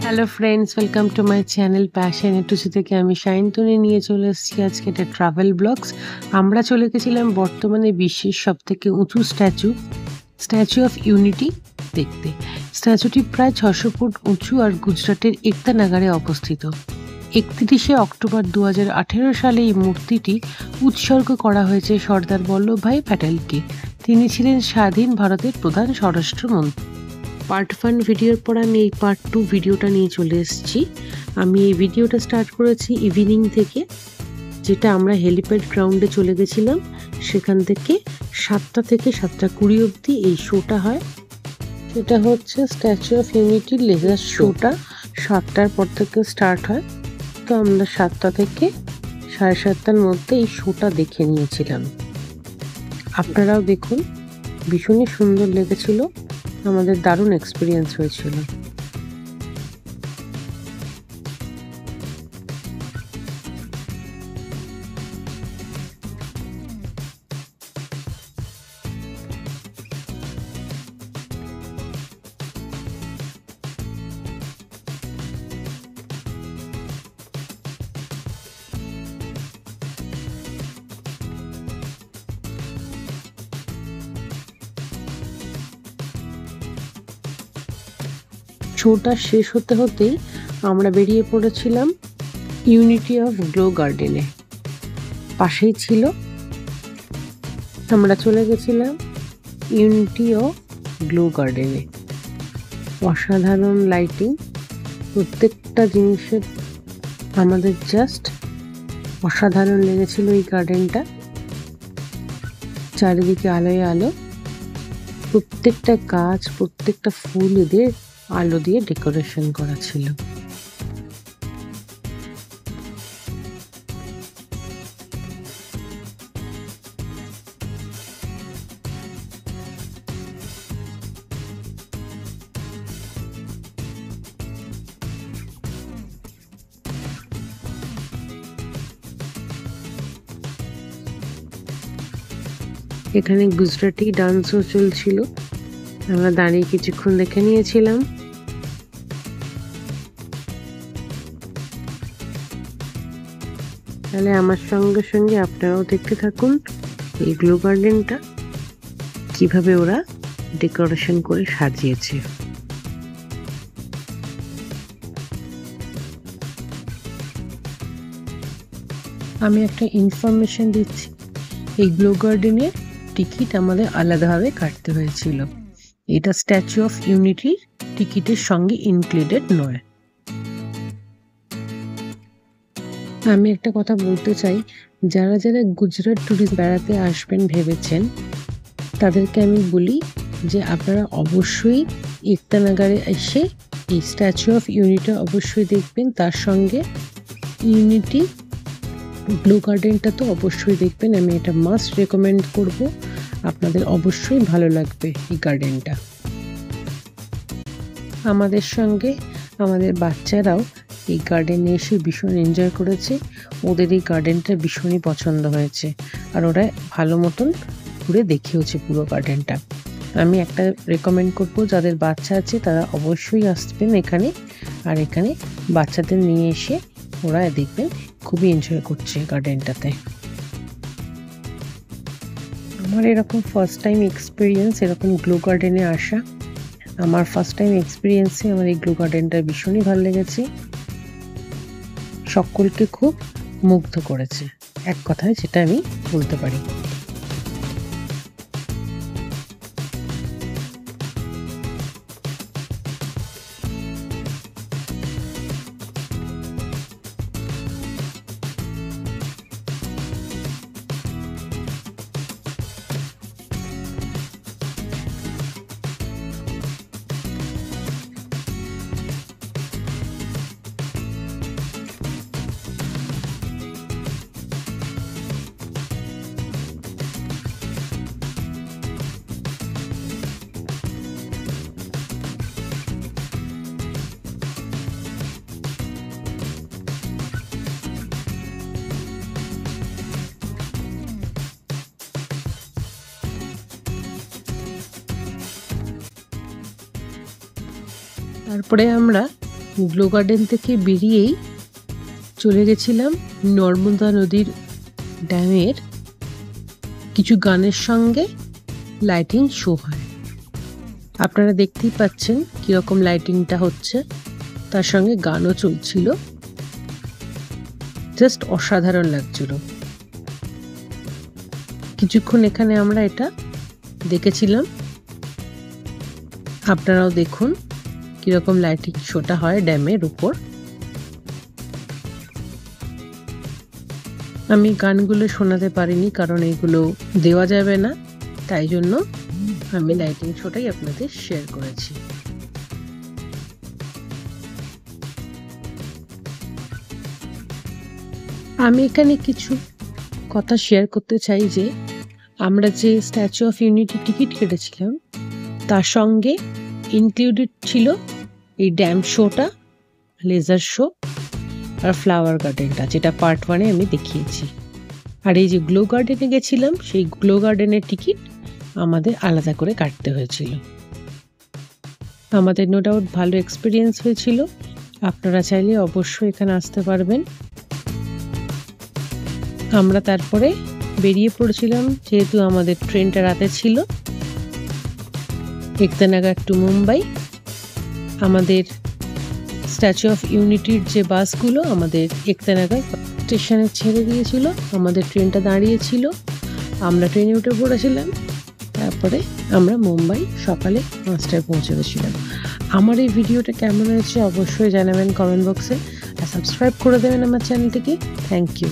Hello friends, welcome to my channel passion এটুসি থেকে আমি শাইনতনি নিয়ে চলে এসেছি আজকে একটা ট্রাভেল ব্লগস। আমরা চলে গেছিলাম বর্তমানে বিশ্বের সব থেকে উঁচু স্ট্যাচু অফ ইউনিটি দেখতে। স্ট্যাচুটি প্রায় 600 ফুট উঁচু আর গুজরাটের একতা নাগারে অবস্থিত। 31শে অক্টোবর 2018 সালে এই মূর্তিটি উৎসর্গ করা হয়েছে সর্দার বল্লভভাই প্যাটেলকে। তিনি ছিলেন স্বাধীন ভারতের প্রধান স্বরাষ্ট্রমন্ত্রী। পার্ট 1 ভিডিওর পর আমি এই পার্ট 2 ভিডিওটা নিয়ে চলে এসেছি। আমি এই ভিডিওটা স্টার্ট করেছি ইভিনিং থেকে, যেটা আমরা হেলিপ্যাড গ্রাউন্ডে চলে গেছিলাম। সেখান থেকে 7টা থেকে 7:20 অবধি এই শোটা হয়। সেটা হচ্ছে স্ট্যাচু অফ ইউনিটির লেজার শোটা 7টার পর থেকে স্টার্ট হয়। তো আমরা 7টা থেকে 7:30টার মধ্যে এই শোটা দেখে নিয়েছিলাম। আপনারাও দেখুন, ভীষণই সুন্দর লেগেছিল, আমাদের দারুণ এক্সপিরিয়েন্স হয়েছিল। শোটা শেষ হতে হতেই আমরা বেরিয়ে পড়েছিলাম ইউনিটি অফ গ্লো গার্ডেনে, পাশেই ছিল। আমরা চলে গেছিলাম ইউনিটি অফ গ্লো গার্ডেনে। অসাধারণ লাইটিং, প্রত্যেকটা জিনিসের আমাদের জাস্ট অসাধারণ লেগেছিল। এই গার্ডেনটা চারিদিকে আলোয় আলো, প্রত্যেকটা গাছ, প্রত্যেকটা ফুল এদের আলো দিয়ে ডেকোরেশন করা ছিল। এখানে গুজরাটি ডান্সও চলছিল, আমরা দাঁড়িয়ে কিছুক্ষণ দেখে নিয়েছিলাম। তাহলে আমার সঙ্গে সঙ্গে আপনারাও দেখতে থাকুন এই গ্লো গার্ডেনটা কিভাবে ওরা ডেকোরেশন করে সাজিয়েছে। আমি একটা ইনফরমেশন দিচ্ছি, এই গ্লো গার্ডেনের টিকিট আমাদের আলাদাভাবে কাটতে হয়েছিল। এটা স্ট্যাচু অফ ইউনিটির টিকিটের সঙ্গে ইনক্লুডেড নয়। আমি একটা কথা বলতে চাই, যারা যারা গুজরাট ট্যুরিস্ট বেড়াতে আসবেন ভেবেছেন, তাদেরকে আমি বলি যে আপনারা অবশ্যই একতা নাগারে এসে এই স্ট্যাচু অফ ইউনিটি অবশ্যই দেখবেন, তার সঙ্গে ইউনিটি গ্লো গার্ডেনটা তো অবশ্যই দেখবেন। আমি এটা মাস্ট রেকমেন্ড করব, আপনাদের অবশ্যই ভালো লাগবে এই গার্ডেনটা। আমাদের সঙ্গে আমাদের বাচ্চারাও এই গার্ডেনে এসে ভীষণ এনজয় করেছে। ওদের এই গার্ডেনটা ভীষণই পছন্দ হয়েছে আর ওরা ভালো মতন ঘুরে দেখেওছে পুরো গার্ডেনটা। আমি একটা রেকমেন্ড করব, যাদের বাচ্চা আছে তারা অবশ্যই আসবেন এখানে, আর এখানে বাচ্চাদের নিয়ে এসে ওরা দেখবেন খুবই এনজয় করছে গার্ডেনটাতে। আমার এরকম ফার্স্ট টাইম এক্সপিরিয়েন্স এরকম গ্লো গার্ডেনে আসা। আমার ফার্স্ট টাইম এক্সপিরিয়েন্সে আমার এই গ্লো গার্ডেনটা ভীষণই ভালো লেগেছে, সকলকে খুব মুগ্ধ করেছে, এক কথায় যেটা আমি বলতে পারি। তারপরে আমরা গ্লো গার্ডেন থেকে বেরিয়েই চলে গেছিলাম নর্মদা নদীর ড্যামের কিছু গানের সঙ্গে লাইটিং শো হয়। আপনারা দেখতেই পাচ্ছেন কিরকম লাইটিংটা হচ্ছে, তার সঙ্গে গানও চলছিল, জাস্ট অসাধারণ লাগছিল। কিছুক্ষণ এখানে আমরা এটা দেখেছিলাম, আপনারাও দেখুন কিরকম লাইটিং শোটা হয় ড্যামের উপর। আমি গানগুলো শোনাতে পারিনি কারণ এগুলো দেওয়া যাবে না, তাই জন্য আমি লাইটিং শোটাই আপনাদের শেয়ার করেছি। আমি এখানে কিছু কথা শেয়ার করতে চাই যে আমরা যে স্ট্যাচু অফ ইউনিটি টিকিট কেটেছিলাম তার সঙ্গে ইনক্লুডেড ছিল এই ড্যাম শোটা, লেজার শো আর ফ্লাওয়ার গার্ডেনটা, যেটা পার্ট 1-এ আমি দেখিয়েছি। আর এই যে গ্লো গার্ডেনে গেছিলাম, সেই গ্লো গার্ডেনের টিকিট আমাদের আলাদা করে কাটতে হয়েছিল। আমাদের নো ডাউট ভালো এক্সপিরিয়েন্স হয়েছিল। আপনারা চাইলে অবশ্যই এখানে আসতে পারবেন। আমরা তারপরে বেরিয়ে পড়েছিলাম, যেহেতু আমাদের ট্রেনটা রাতে ছিল, একতানগর টু মুম্বাই। আমাদের স্ট্যাচু অফ ইউনিটির যে বাসগুলো আমাদের একতানগর স্টেশনে ছেড়ে দিয়েছিল, আমাদের ট্রেনটা দাঁড়িয়েছিল, আমরা ট্রেনে উঠে পড়েছিলাম। তারপরে আমরা মুম্বাই সকালে 5টায় পৌঁছে গেছিলাম। আমার এই ভিডিওটা কেমন হয়েছে অবশ্যই জানাবেন কমেন্ট বক্সে, আর সাবস্ক্রাইব করে দেবেন আমার চ্যানেলটিকে। Thank you.